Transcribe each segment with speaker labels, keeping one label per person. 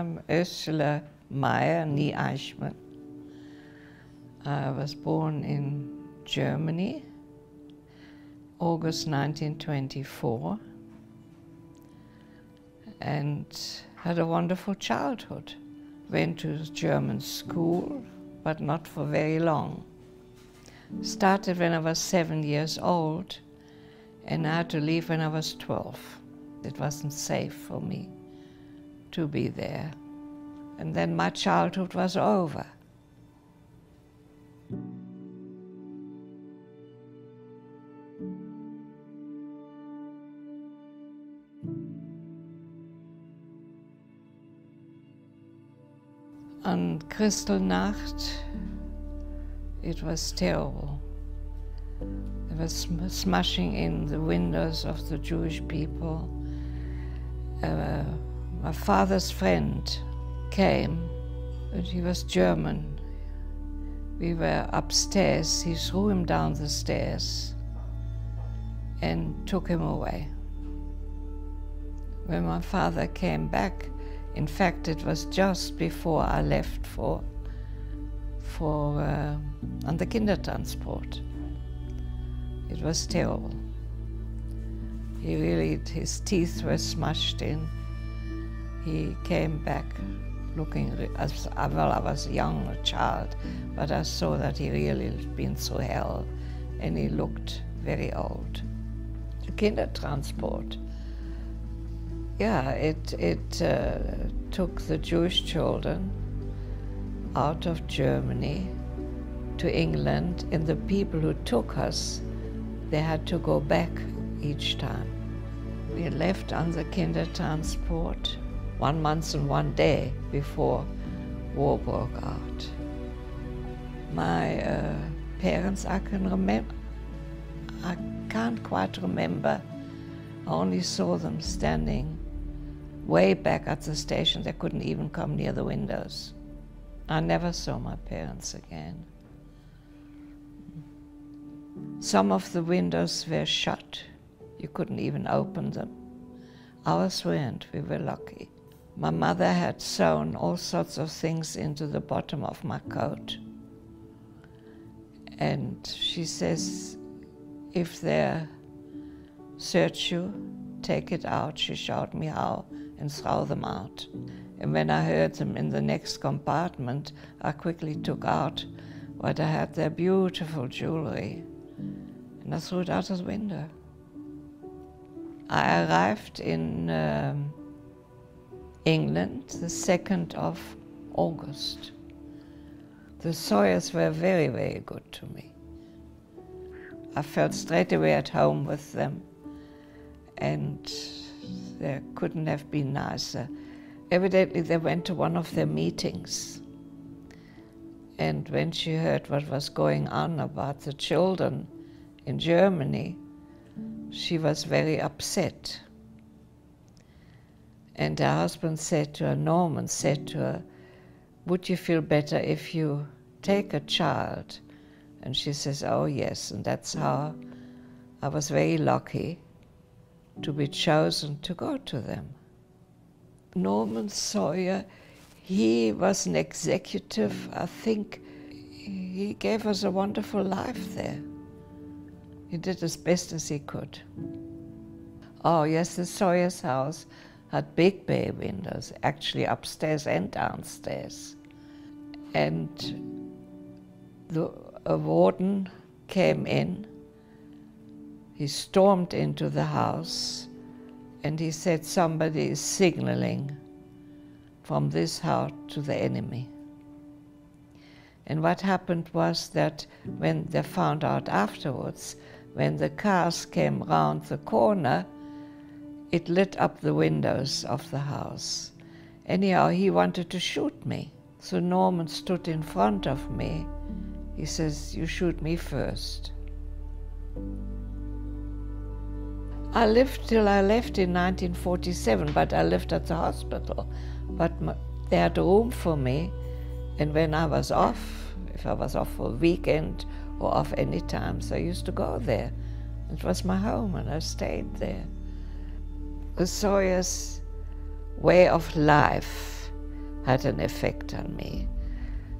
Speaker 1: I'm Ursula Meyer, nie Eichmann. I was born in Germany, August 1924, and had a wonderful childhood. Went to German school, but not for very long. Started when I was 7 years old, and I had to leave when I was 12. It wasn't safe for me to be there. And then my childhood was over. On Kristallnacht, it was terrible. There was smashing in the windows of the Jewish people. My father's friend came, and he was German. We were upstairs. He threw him down the stairs and took him away. When my father came back, in fact, it was just before I left on the Kindertransport. It was terrible. His teeth were smashed in. He came back looking, well, I was young, a child, but I saw that he really had been through hell, and he looked very old. The Kindertransport, yeah, it took the Jewish children out of Germany to England, and the people who took us, they had to go back each time. We left on the Kindertransport 1 month and 1 day before war broke out. My parents, I can't quite remember. I only saw them standing way back at the station. They couldn't even come near the windows. I never saw my parents again. Some of the windows were shut. You couldn't even open them. Ours weren't. We were lucky. My mother had sewn all sorts of things into the bottom of my coat. And she says, if they search you, take it out. She showed me how, and throw them out. And when I heard them in the next compartment, I quickly took out what I had, their beautiful jewelry, and I threw it out of the window. I arrived in England the 2nd of August. The Sawyers were very, very good to me. I felt straight away at home with them, and they couldn't have been nicer. Evidently they went to one of their meetings, and when she heard what was going on about the children in Germany, she was very upset. And her husband said to her, Norman said to her, would you feel better if you take a child? And she says, oh yes, and that's how I was very lucky to be chosen to go to them. Norman Sawyer, he was an executive. I think he gave us a wonderful life there. He did as best as he could. Oh yes, the Sawyer's house had big bay windows, actually upstairs and downstairs. And a warden came in. He stormed into the house, and he said somebody is signaling from this house to the enemy. And what happened was that when they found out afterwards, when the cars came round the corner, it lit up the windows of the house. Anyhow, he wanted to shoot me. So Norman stood in front of me. He says, you shoot me first. I lived till I left in 1947, but I lived at the hospital. But they had room for me, and when I was off, if I was off for a weekend or off any time, so I used to go there. It was my home, and I stayed there. The Sawyers' way of life had an effect on me.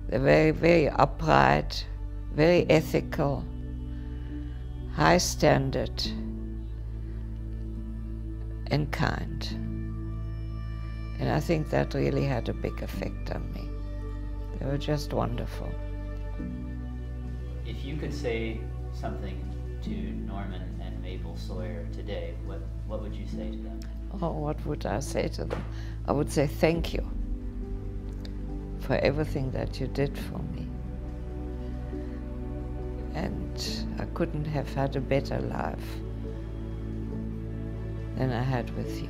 Speaker 1: They're very, very upright, very ethical, high standard, and kind. And I think that really had a big effect on me. They were just wonderful.
Speaker 2: If you could say something to Norman and Mabel Sawyer today, what would you say to them?
Speaker 1: Oh, what would I say to them? I would say thank you for everything that you did for me. And I couldn't have had a better life than I had with you.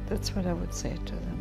Speaker 1: That's what I would say to them.